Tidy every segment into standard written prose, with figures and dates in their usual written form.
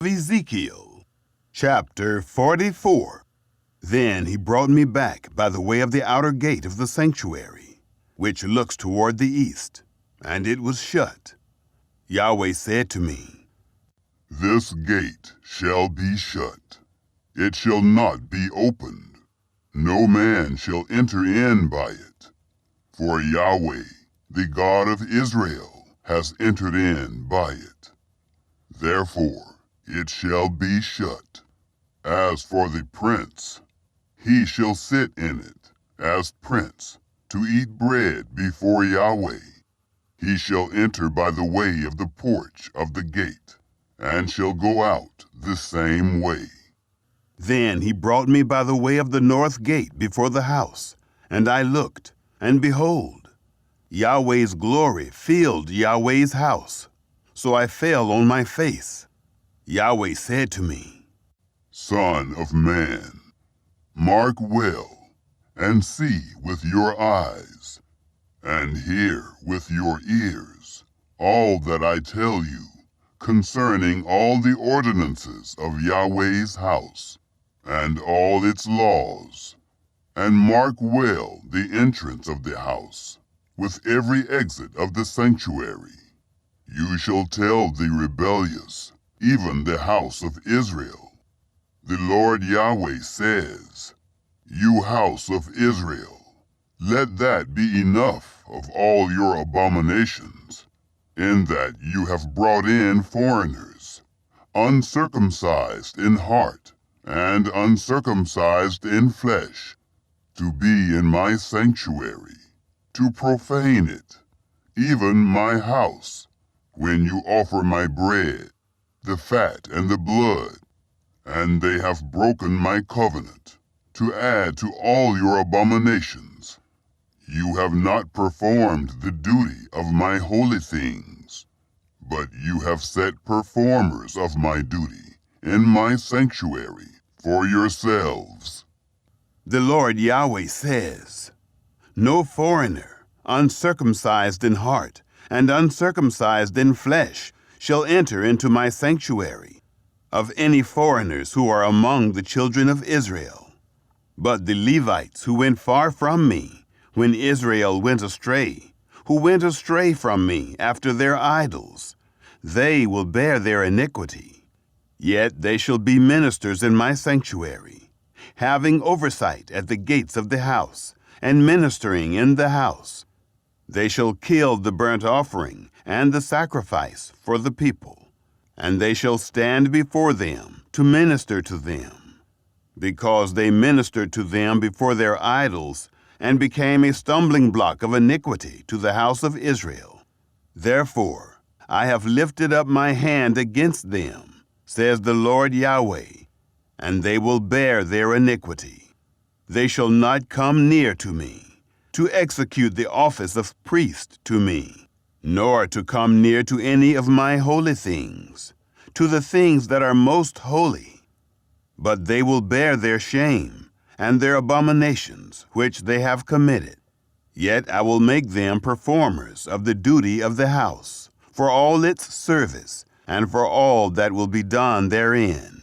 Ezekiel, chapter 44. Then he brought me back by the way of the outer gate of the sanctuary, which looks toward the east, and it was shut. Yahweh said to me, "This gate shall be shut. It shall not be opened. No man shall enter in by it. For Yahweh, the God of Israel, has entered in by it. Therefore it shall be shut. As for the prince, he shall sit in it as prince, to eat bread before Yahweh. He shall enter by the way of the porch of the gate, and shall go out the same way." Then he brought me by the way of the north gate before the house, and I looked, and behold, Yahweh's glory filled Yahweh's house. So I fell on my face. Yahweh said to me, "Son of man, mark well, and see with your eyes, and hear with your ears all that I tell you concerning all the ordinances of Yahweh's house, and all its laws, and mark well the entrance of the house, with every exit of the sanctuary. You shall tell the rebellious, even the house of Israel. The Lord Yahweh says, You house of Israel, let that be enough of all your abominations, in that you have brought in foreigners, uncircumcised in heart, and uncircumcised in flesh, to be in my sanctuary, to profane it, even my house, when you offer my bread, the fat and the blood, and they have broken my covenant, to add to all your abominations. You have not performed the duty of my holy things, but you have set performers of my duty in my sanctuary for yourselves." The Lord Yahweh says, "No foreigner, uncircumcised in heart and uncircumcised in flesh, shall enter into my sanctuary, of any foreigners who are among the children of Israel. But the Levites who went far from me, when Israel went astray, who went astray from me after their idols, they will bear their iniquity. Yet they shall be ministers in my sanctuary, having oversight at the gates of the house, and ministering in the house. They shall kill the burnt offering and the sacrifice for the people, and they shall stand before them to minister to them, because they ministered to them before their idols, and became a stumbling block of iniquity to the house of Israel. Therefore I have lifted up my hand against them, says the Lord Yahweh, and they will bear their iniquity. They shall not come near to me, to execute the office of priest to me, nor to come near to any of my holy things, to the things that are most holy. But they will bear their shame and their abominations which they have committed. Yet I will make them performers of the duty of the house, for all its service, and for all that will be done therein.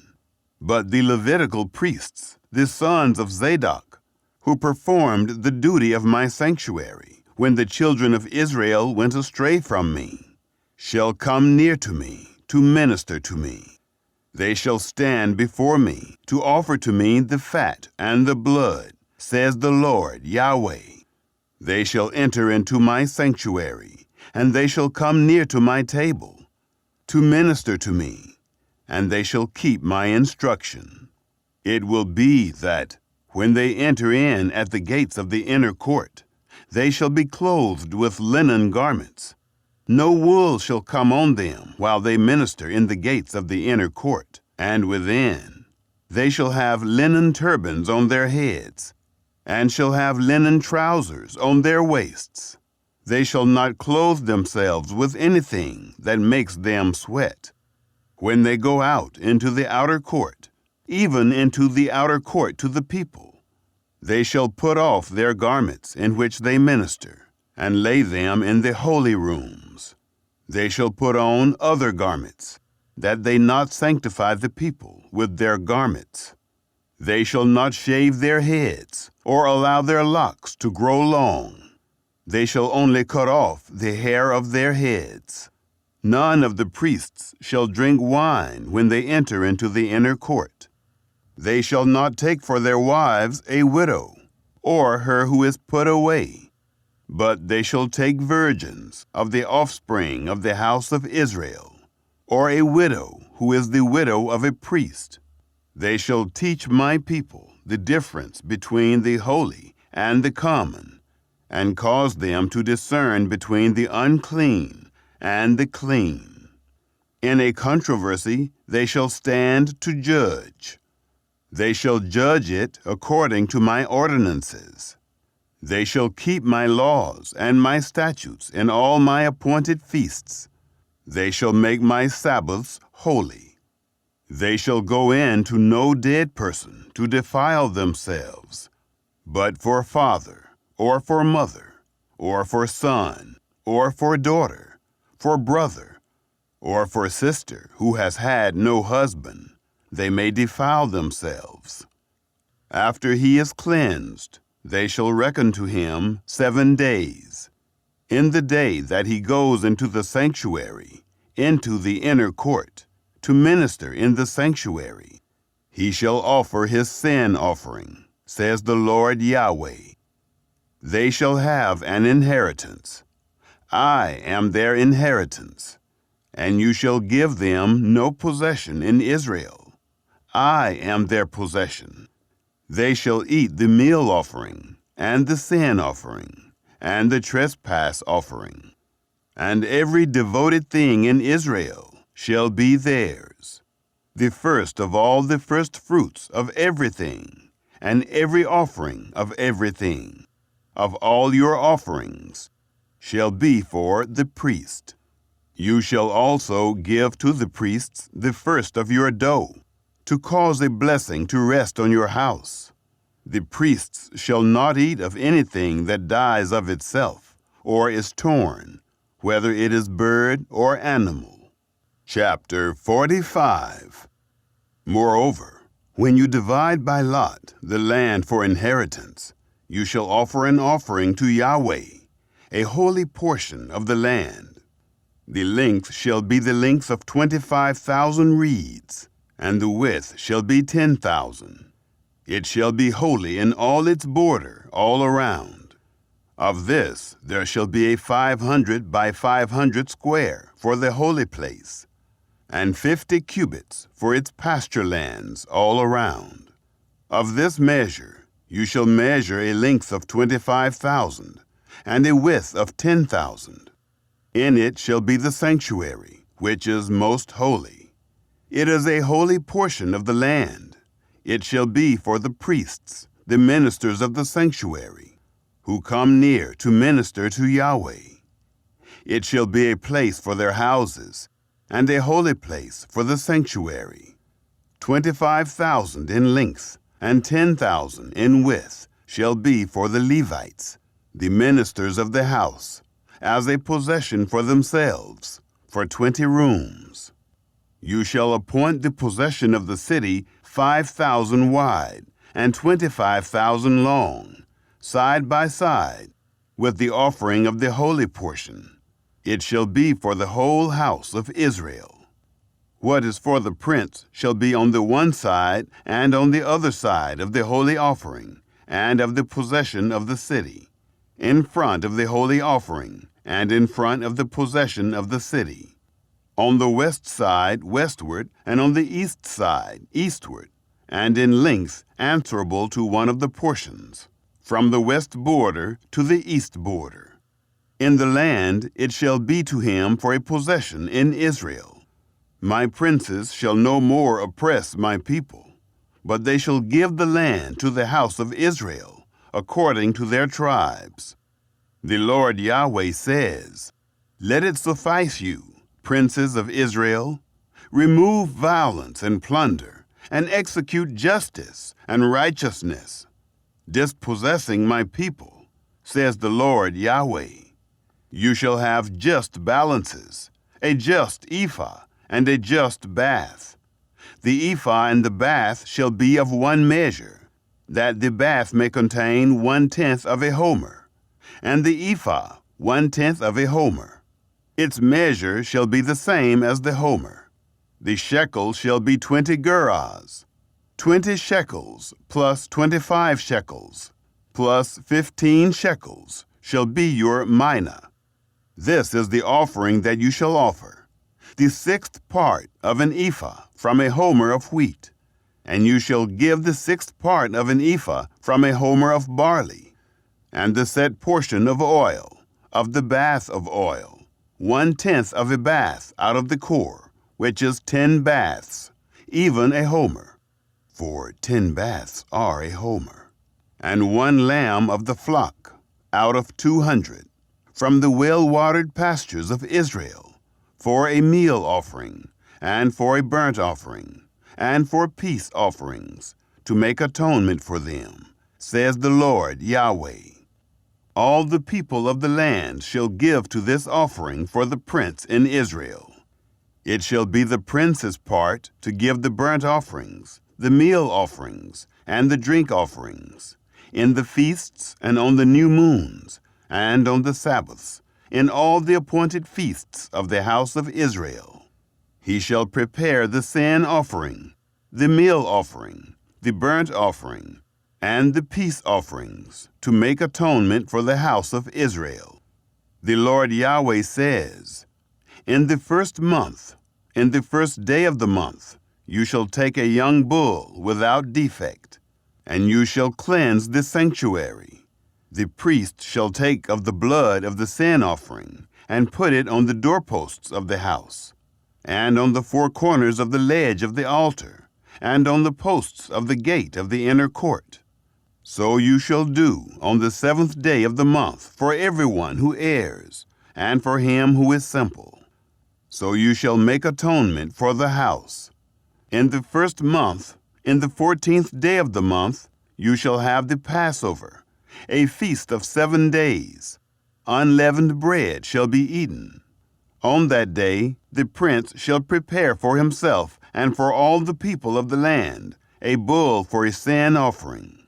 But the Levitical priests, the sons of Zadok, who performed the duty of my sanctuary, when the children of Israel went astray from me, shall come near to me to minister to me. They shall stand before me to offer to me the fat and the blood, says the Lord Yahweh. They shall enter into my sanctuary, and they shall come near to my table, to minister to me, and they shall keep my instruction. It will be that, when they enter in at the gates of the inner court, they shall be clothed with linen garments. No wool shall come on them while they minister in the gates of the inner court, and within. They shall have linen turbans on their heads, and shall have linen trousers on their waists. They shall not clothe themselves with anything that makes them sweat. When they go out into the outer court, even into the outer court to the people, they shall put off their garments in which they minister, and lay them in the holy rooms. They shall put on other garments, that they not sanctify the people with their garments. They shall not shave their heads, or allow their locks to grow long. They shall only cut off the hair of their heads. None of the priests shall drink wine when they enter into the inner court. They shall not take for their wives a widow, or her who is put away, but they shall take virgins of the offspring of the house of Israel, or a widow who is the widow of a priest. They shall teach my people the difference between the holy and the common, and cause them to discern between the unclean and the clean. In a controversy they shall stand to judge. They shall judge it according to my ordinances. They shall keep my laws and my statutes in all my appointed feasts. They shall make my Sabbaths holy. They shall go in to no dead person to defile themselves, but for father, or for mother, or for son, or for daughter, for brother, or for sister who has had no husband, they may defile themselves. After he is cleansed, they shall reckon to him 7 days. In the day that he goes into the sanctuary, into the inner court, to minister in the sanctuary, he shall offer his sin offering, says the Lord Yahweh. They shall have an inheritance. I am their inheritance, and you shall give them no possession in Israel. I am their possession. They shall eat the meal offering, and the sin offering, and the trespass offering, and every devoted thing in Israel shall be theirs. The first of all the first fruits of everything, and every offering of everything, of all your offerings, shall be for the priest. You shall also give to the priests the first of your dough, to cause a blessing to rest on your house. The priests shall not eat of anything that dies of itself, or is torn, whether it is bird or animal. Chapter 45. Moreover, when you divide by lot the land for inheritance, you shall offer an offering to Yahweh, a holy portion of the land. The length shall be the length of 25,000 reeds, and the width shall be 10,000. It shall be holy in all its border all around. Of this there shall be a 500 by 500 square for the holy place, and 50 cubits for its pasture lands all around. Of this measure you shall measure a length of 25,000, and a width of 10,000. In it shall be the sanctuary, which is most holy. It is a holy portion of the land. It shall be for the priests, the ministers of the sanctuary, who come near to minister to Yahweh. It shall be a place for their houses, and a holy place for the sanctuary. 25,000 in length, and 10,000 in width shall be for the Levites, the ministers of the house, as a possession for themselves, for 20 rooms. You shall appoint the possession of the city 5,000 wide, and 25,000 long, side by side, with the offering of the holy portion. It shall be for the whole house of Israel. What is for the prince shall be on the one side and on the other side of the holy offering, and of the possession of the city, in front of the holy offering, and in front of the possession of the city. On the west side westward, and on the east side eastward, and in length answerable to one of the portions, from the west border to the east border. In the land it shall be to him for a possession in Israel. My princes shall no more oppress my people, but they shall give the land to the house of Israel, according to their tribes. The Lord Yahweh says, Let it suffice you, princes of Israel, remove violence and plunder, and execute justice and righteousness, dispossessing my people, says the Lord Yahweh. You shall have just balances, a just ephah, and a just bath. The ephah and the bath shall be of one measure, that the bath may contain 1/10 of a homer, and the ephah 1/10 of a homer. Its measure shall be the same as the homer. The shekel shall be 20 gerahs, 20 shekels plus 25 shekels, plus 15 shekels shall be your mina. This is the offering that you shall offer, the 6th part of an ephah from a homer of wheat, and you shall give the 6th part of an ephah from a homer of barley, and the set portion of oil, of the bath of oil, 1/10 of a bath out of the core, which is 10 baths, even a homer, for 10 baths are a homer, and 1 lamb of the flock, out of 200, from the well-watered pastures of Israel, for a meal offering, and for a burnt offering, and for peace offerings, to make atonement for them, says the Lord Yahweh. All the people of the land shall give to this offering for the prince in Israel. It shall be the prince's part to give the burnt offerings, the meal offerings, and the drink offerings, in the feasts and on the new moons, and on the Sabbaths, in all the appointed feasts of the house of Israel. He shall prepare the sin offering, the meal offering, the burnt offering, and the peace offerings, to make atonement for the house of Israel. The Lord Yahweh says, in the 1st month, in the 1st day of the month, you shall take a young bull without defect, and you shall cleanse the sanctuary. The priest shall take of the blood of the sin offering, and put it on the doorposts of the house, and on the 4 corners of the ledge of the altar, and on the posts of the gate of the inner court. So you shall do on the 7th day of the month for everyone who errs, and for him who is simple. So you shall make atonement for the house. In the 1st month, in the 14th day of the month, you shall have the Passover, a feast of 7 days. Unleavened bread shall be eaten. On that day the prince shall prepare for himself and for all the people of the land a bull for a sin offering.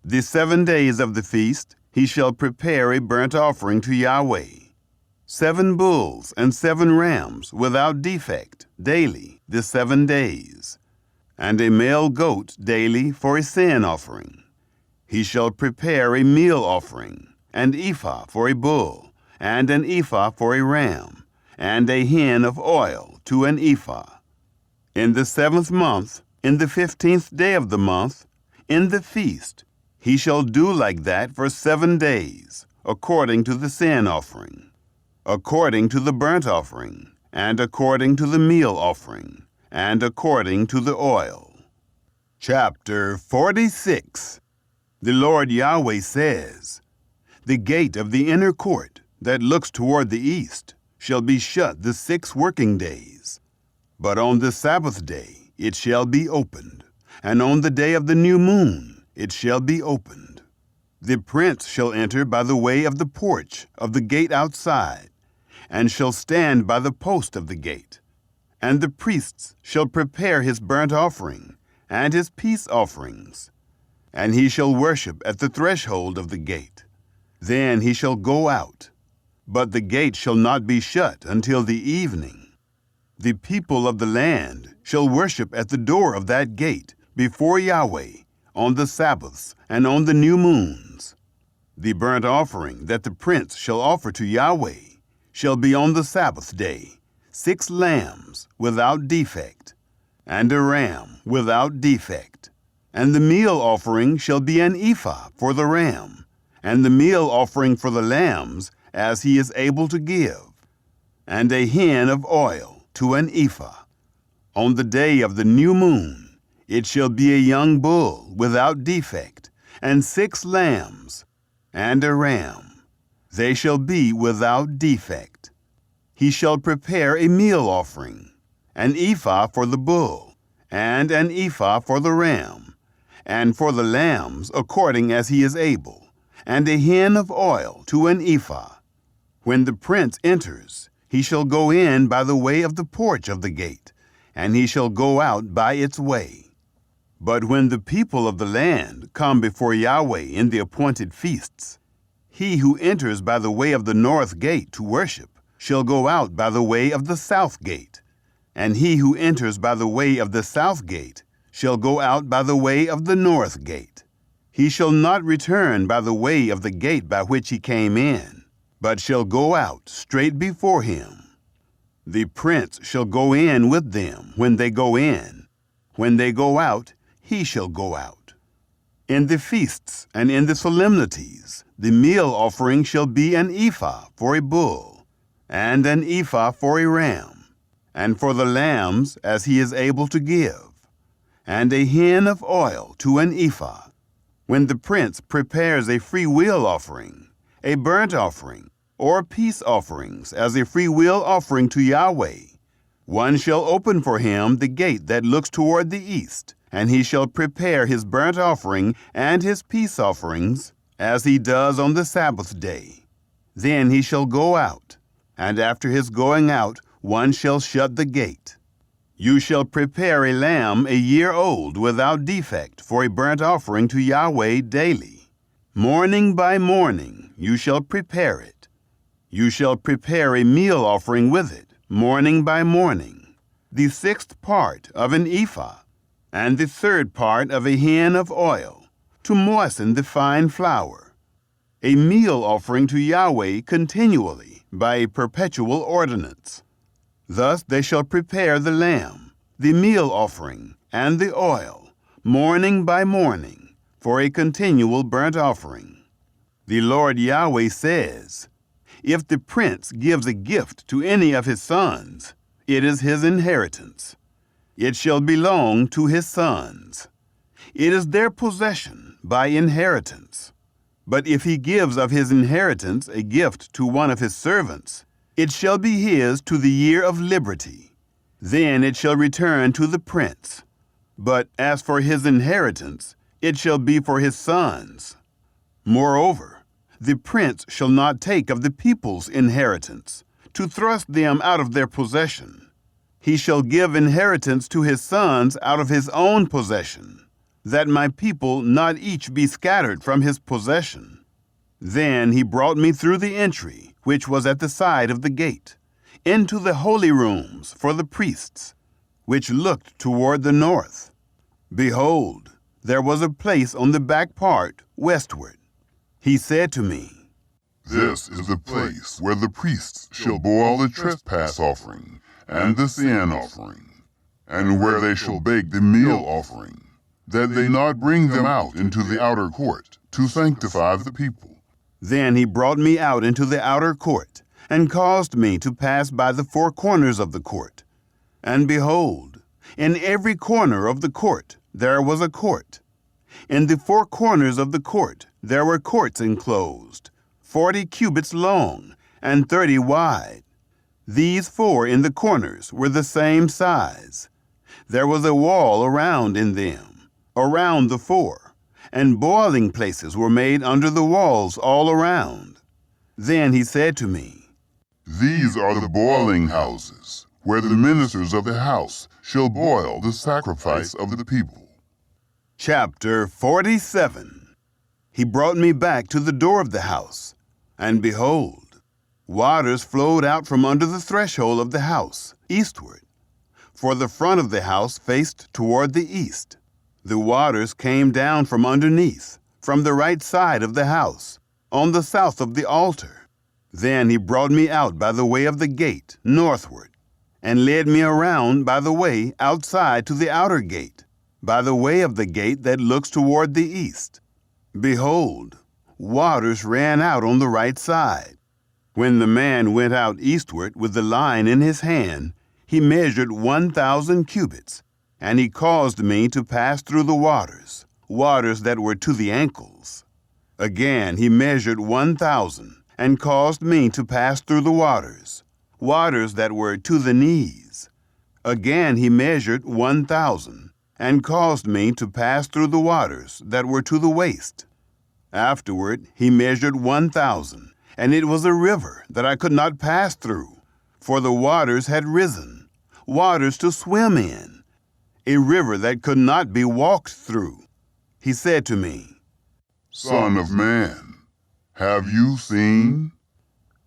The 7 days of the feast he shall prepare a burnt offering to Yahweh. 7 bulls and 7 rams without defect daily the 7 days, and a male goat daily for a sin offering. He shall prepare a meal offering, an ephah for a bull, and an ephah for a ram, and a hin of oil to an ephah. In the 7th month, in the 15th day of the month, in the feast, he shall do like that for 7 days, according to the sin offering, according to the burnt offering, and according to the meal offering, and according to the oil. Chapter 46. The Lord Yahweh says, the gate of the inner court that looks toward the east shall be shut the 6 working days. But on the Sabbath day it shall be opened, and on the day of the new moon it shall be opened. The prince shall enter by the way of the porch of the gate outside, and shall stand by the post of the gate. And the priests shall prepare his burnt offering, and his peace offerings. And he shall worship at the threshold of the gate. Then he shall go out. But the gate shall not be shut until the evening. The people of the land shall worship at the door of that gate before Yahweh on the Sabbaths and on the new moons. The burnt offering that the prince shall offer to Yahweh shall be on the Sabbath day, 6 lambs without defect, and a ram without defect. And the meal offering shall be an ephah for the ram, and the meal offering for the lambs as he is able to give, and a hin of oil to an ephah. On the day of the new moon it shall be a young bull without defect, and 6 lambs, and a ram. They shall be without defect. He shall prepare a meal offering, an ephah for the bull, and an ephah for the ram, and for the lambs according as he is able, and a hin of oil to an ephah. When the prince enters, He shall go in by the way of the porch of the gate, and he shall go out by its way. But when the people of the land come before Yahweh in the appointed feasts, he who enters by the way of the north gate to worship shall go out by the way of the south gate, and he who enters by the way of the south gate shall go out by the way of the north gate. He shall not return by the way of the gate by which he came in, but shall go out straight before him. The prince shall go in with them when they go in. When they go out, he shall go out. In the feasts and in the solemnities, the meal offering shall be an ephah for a bull, and an ephah for a ram, and for the lambs as he is able to give, and a hin of oil to an ephah. When the prince prepares a freewill offering, a burnt offering, or peace offerings as a freewill offering to Yahweh, one shall open for him the gate that looks toward the east, and he shall prepare his burnt offering and his peace offerings as he does on the Sabbath day. Then he shall go out, and after his going out, one shall shut the gate. You shall prepare a lamb a year old without defect for a burnt offering to Yahweh daily. Morning by morning you shall prepare it. You shall prepare a meal offering with it, morning by morning, the 6th part of an ephah, and the 3rd part of a hin of oil, to moisten the fine flour. A meal offering to Yahweh continually by a perpetual ordinance. Thus they shall prepare the lamb, the meal offering, and the oil, morning by morning, for a continual burnt offering. The Lord Yahweh says, if the prince gives a gift to any of his sons, it is his inheritance. It shall belong to his sons. It is their possession by inheritance. But if he gives of his inheritance a gift to one of his servants, it shall be his to the year of liberty. Then it shall return to the prince. But as for his inheritance, it shall be for his sons. Moreover, the prince shall not take of the people's inheritance, to thrust them out of their possession. He shall give inheritance to his sons out of his own possession, that my people not each be scattered from his possession. Then he brought me through the entry, which was at the side of the gate, into the holy rooms for the priests, which looked toward the north. Behold, there was a place on the back part westward. He said to me, This is the place where the priests shall boil the trespass offering and the sin offering, and where they shall bake the meal offering, that they not bring them out into the outer court to sanctify the people. Then he brought me out into the outer court, and caused me to pass by the 4 corners of the court. And behold, in every corner of the court there was a court. In the 4 corners of the court there were courts enclosed, 40 cubits long, and 30 wide. These 4 in the corners were the same size. There was a wall around in them, around the 4, and boiling places were made under the walls all around. Then he said to me, These are the boiling houses, where the ministers of the house shall boil the sacrifice of the people. Chapter 47. He brought me back to the door of the house, and behold, waters flowed out from under the threshold of the house, eastward. For the front of the house faced toward the east. The waters came down from underneath, from the right side of the house, on the south of the altar. Then he brought me out by the way of the gate, northward, and led me around by the way outside to the outer gate, by the way of the gate that looks toward the east. Behold, waters ran out on the right side. When the man went out eastward with the line in his hand, he measured 1,000 cubits, and he caused me to pass through the waters, waters that were to the ankles. Again he measured 1,000, and caused me to pass through the waters, waters that were to the knees. Again he measured 1,000, and caused me to pass through the waters that were to the waist. Afterward he measured 1,000, and it was a river that I could not pass through, for the waters had risen, waters to swim in, a river that could not be walked through. He said to me, Son of man, have you seen?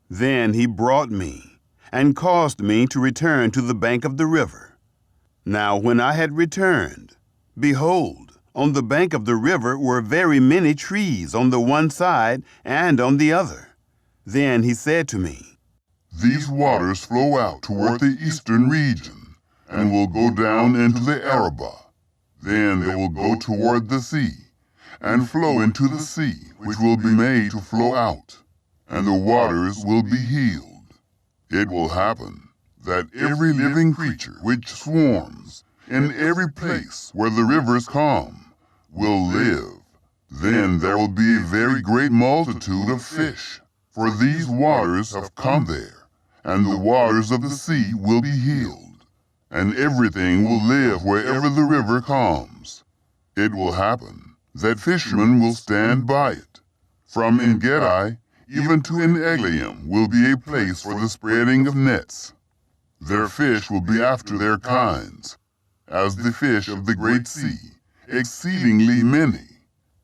Then he brought me and caused me to return to the bank of the river. Now when I had returned, behold, on the bank of the river were very many trees on the one side and on the other. Then he said to me, These waters flow out toward the eastern region and will go down into the Arabah. Then they will go toward the sea and flow into the sea, which will be made to flow out, and the waters will be healed. It will happen that every living creature which swarms in every place where the rivers come will live. Then there will be a very great multitude of fish, for these waters have come there, and the waters of the sea will be healed, and everything will live wherever the river comes. It will happen that fishermen will stand by it. From En-gedi even to En-eglaim will be a place for the spreading of nets. Their fish will be after their kinds, as the fish of the great sea, exceedingly many.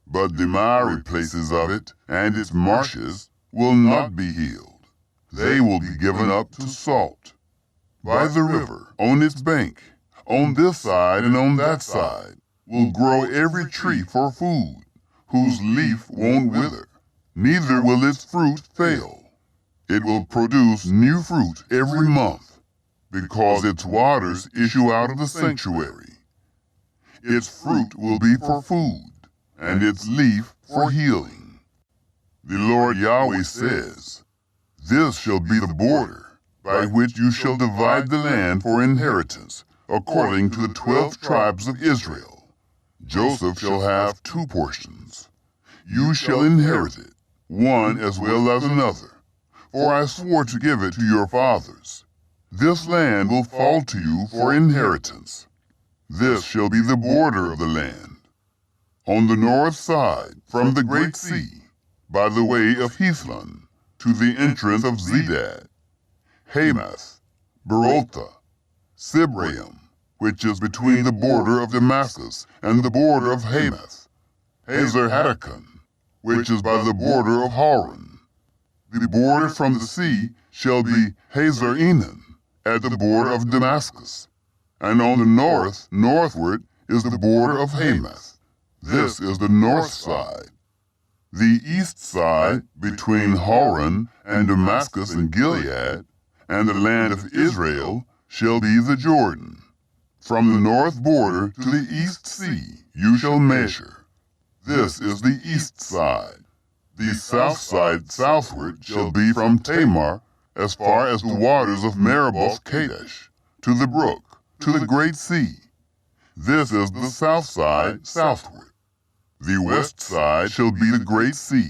But the miry places of it and its marshes will not be healed. They will be given up to salt. By the river, on its bank, on this side and on that side, will grow every tree for food, whose leaf won't wither, neither will its fruit fail. It will produce new fruit every month, because its waters issue out of the sanctuary. Its fruit will be for food, and its leaf for healing. The Lord Yahweh says, This shall be the border by which you shall divide the land for inheritance, according to the 12 tribes of Israel. Joseph shall have 2 portions. You shall inherit it, one as well as another, for I swore to give it to your fathers. This land will fall to you for inheritance. This shall be the border of the land. On the north side, from the great sea, by the way of Hethlon, to the entrance of Zedad, Hamath, Berotha, Sibraim, which is between the border of Damascus and the border of Hamath, Hazar-Hatticon, which is by the border of Hauran. The border from the sea shall be Hazar-Enan, at the border of Damascus, and on the north, northward, is the border of Hamath. This is the north side. The east side, between Hauran and Damascus and Gilead, and the land of Israel, shall be the Jordan. From the north border to the east sea you shall measure. This is the east side. The south side southward shall be from Tamar as far as the waters of Meribah Kadesh, to the brook, to the great sea. This is the south side southward. The west side shall be the great sea,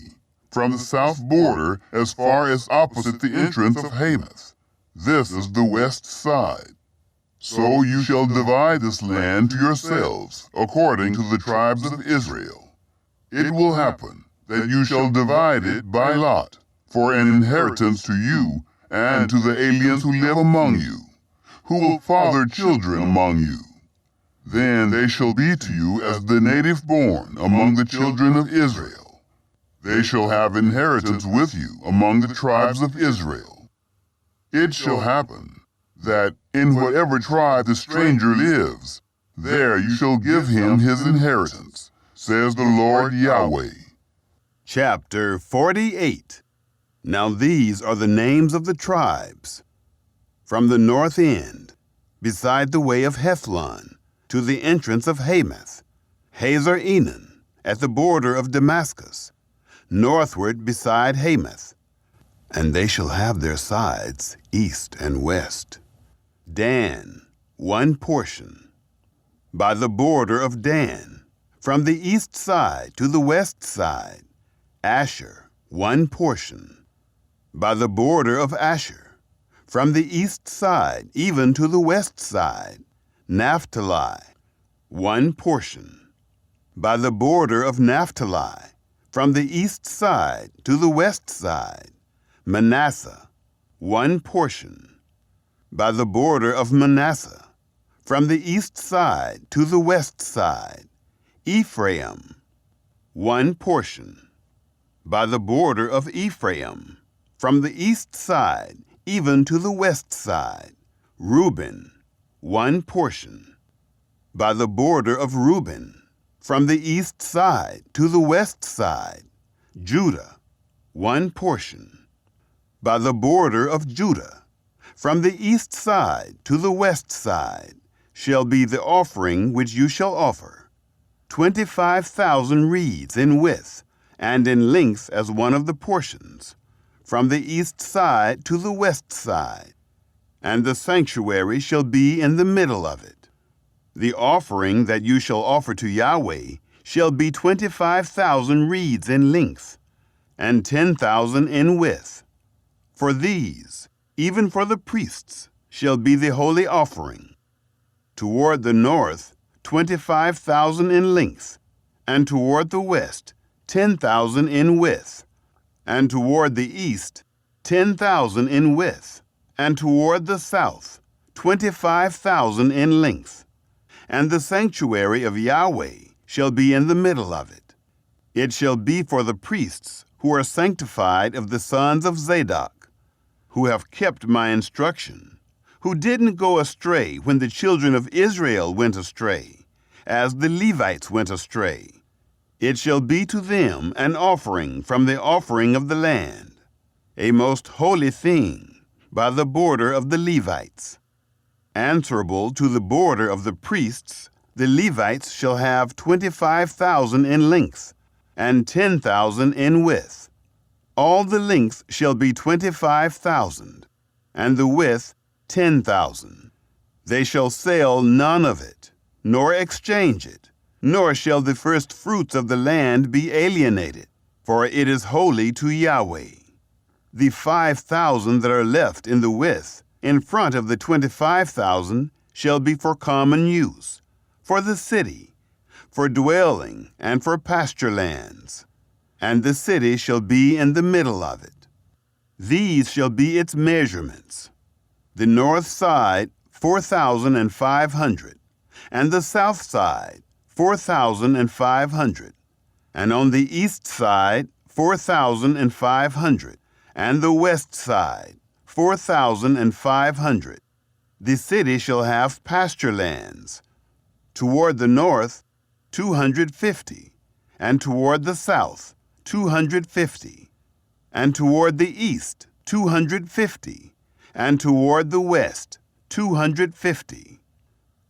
from the south border as far as opposite the entrance of Hamath. This is the west side. So you shall divide this land to yourselves, according to the tribes of Israel. It will happen that you shall divide it by lot, for an inheritance to you and to the aliens who live among you, who will father children among you. Then they shall be to you as the native born among the children of Israel. They shall have inheritance with you among the tribes of Israel. It shall happen that in whatever tribe the stranger lives, there you shall give him his inheritance, says the Lord Yahweh. Chapter 48. Now these are the names of the tribes. From the north end, beside the way of Hethlon, to the entrance of Hamath, Hazar-Enan, at the border of Damascus, northward beside Hamath, and they shall have their sides east and west. Dan, 1 portion. By the border of Dan, from the east side to the west side, Asher, 1 portion. By the border of Asher, from the east side even to the west side, Naphtali, 1 portion. By the border of Naphtali, from the east side to the west side, Manasseh, 1 portion. by the border of Manasseh, from the east side to the west side, Ephraim, one portion, by the border of Ephraim, from the east side even to the west side, Reuben, one portion, by the border of Reuben, from the east side to the west side, Judah, one portion, by the border of Judah, from the east side to the west side, shall be the offering which you shall offer, 25,000 reeds in width, and in length as one of the portions, from the east side to the west side, and the sanctuary shall be in the middle of it. The offering that you shall offer to Yahweh shall be 25,000 reeds in length, and 10,000 in width. For these, even for the priests, shall be the holy offering. Toward the north, 25,000 in length, and toward the west, 10,000 in width, and toward the east, 10,000 in width, and toward the south, 25,000 in length. And the sanctuary of Yahweh shall be in the middle of it. It shall be for the priests who are sanctified of the sons of Zadok, who have kept my instruction, who didn't go astray when the children of Israel went astray, as the Levites went astray. It shall be to them an offering from the offering of the land, a most holy thing, by the border of the Levites. Answerable to the border of the priests, the Levites shall have 25,000 in length, and 10,000 in width. All the length shall be 25,000, and the width 10,000. They shall sell none of it, nor exchange it, nor shall the first fruits of the land be alienated, for it is holy to Yahweh. The 5,000 that are left in the width, in front of the 25,000, shall be for common use, for the city, for dwelling, and for pasture lands. And the city shall be in the middle of it. These shall be its measurements. The north side, 4,500, and the south side, 4,500, and on the east side, 4,500, and the west side, 4,500. The city shall have pasture lands. Toward the north, 250, and toward the south, 250, and toward the east, 250, and toward the west, 250.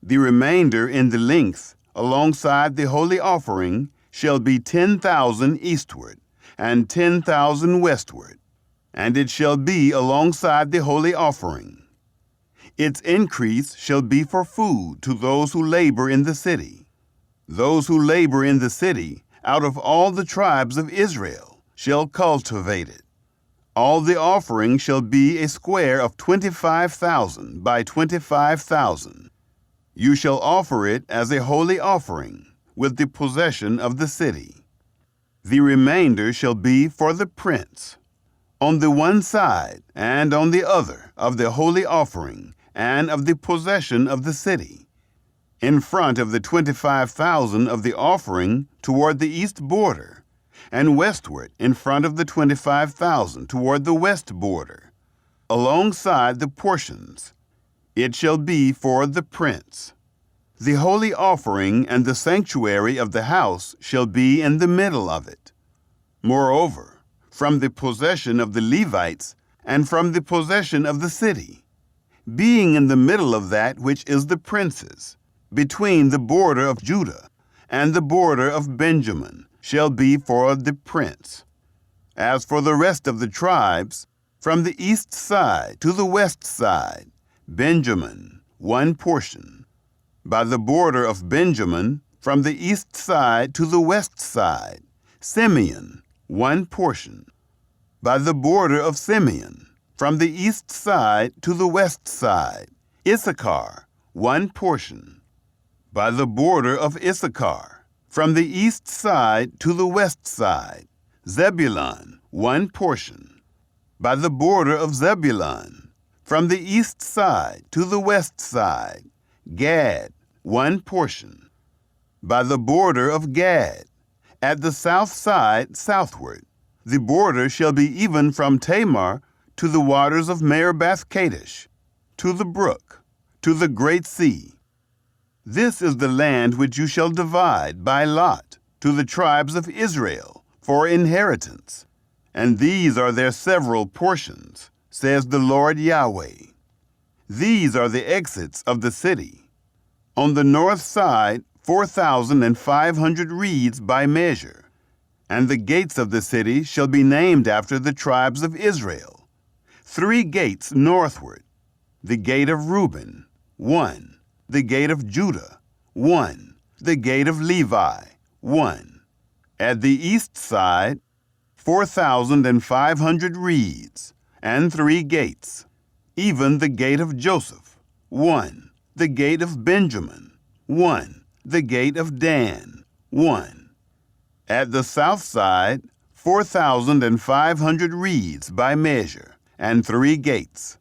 The remainder in the length, alongside the holy offering, shall be 10,000 eastward, and 10,000 westward, and it shall be alongside the holy offering. Its increase shall be for food to those who labor in the city. Those who labor in the city, out of all the tribes of Israel, shall cultivate it. All the offering shall be a square of 25,000 by 25,000. You shall offer it as a holy offering, with the possession of the city. The remainder shall be for the prince, on the one side and on the other of the holy offering and of the possession of the city, in front of the 25,000 of the offering toward the east border, and westward in front of the 25,000 toward the west border, alongside the portions. It shall be for the prince. The holy offering and the sanctuary of the house shall be in the middle of it. Moreover, from the possession of the Levites and from the possession of the city, being in the middle of that which is the prince's, between the border of Judah and the border of Benjamin, shall be for the prince. As for the rest of the tribes, from the east side to the west side, Benjamin, one portion. By the border of Benjamin, from the east side to the west side, Simeon, one portion. By the border of Simeon, from the east side to the west side, Issachar, one portion. By the border of Issachar, from the east side to the west side, Zebulun, one portion. By the border of Zebulun, From the east side to the west side, Gad, one portion. By the border of Gad, at the south side southward, the border shall be even from Tamar to the waters of Meribah Kadesh, to the brook, to the great sea. This is the land which you shall divide by lot to the tribes of Israel for inheritance. And these are their several portions, says the Lord Yahweh. These are the exits of the city. On the north side, 4,500 reeds by measure. And the gates of the city shall be named after the tribes of Israel. 3 gates northward. The gate of Reuben, 1. The gate of Judah, 1. The gate of Levi, 1. At the east side, 4,500 reeds, and 3 gates. Even the gate of Joseph, 1. The gate of Benjamin, 1. The gate of Dan, 1. At the south side, 4,500 reeds by measure, and 3 gates.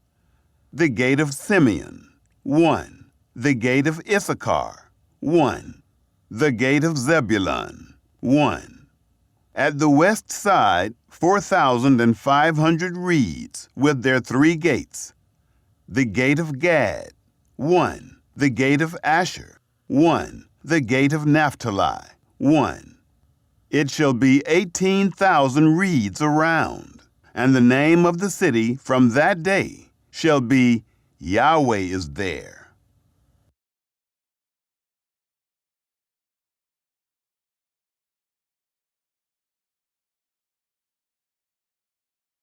The gate of Simeon, 1. The gate of Issachar, 1. The gate of Zebulun, 1. At the west side, 4,500 reeds with their 3 gates. The gate of Gad, 1. The gate of Asher, 1. The gate of Naphtali, 1. It shall be 18,000 reeds around, and the name of the city from that day shall be Yahweh is there.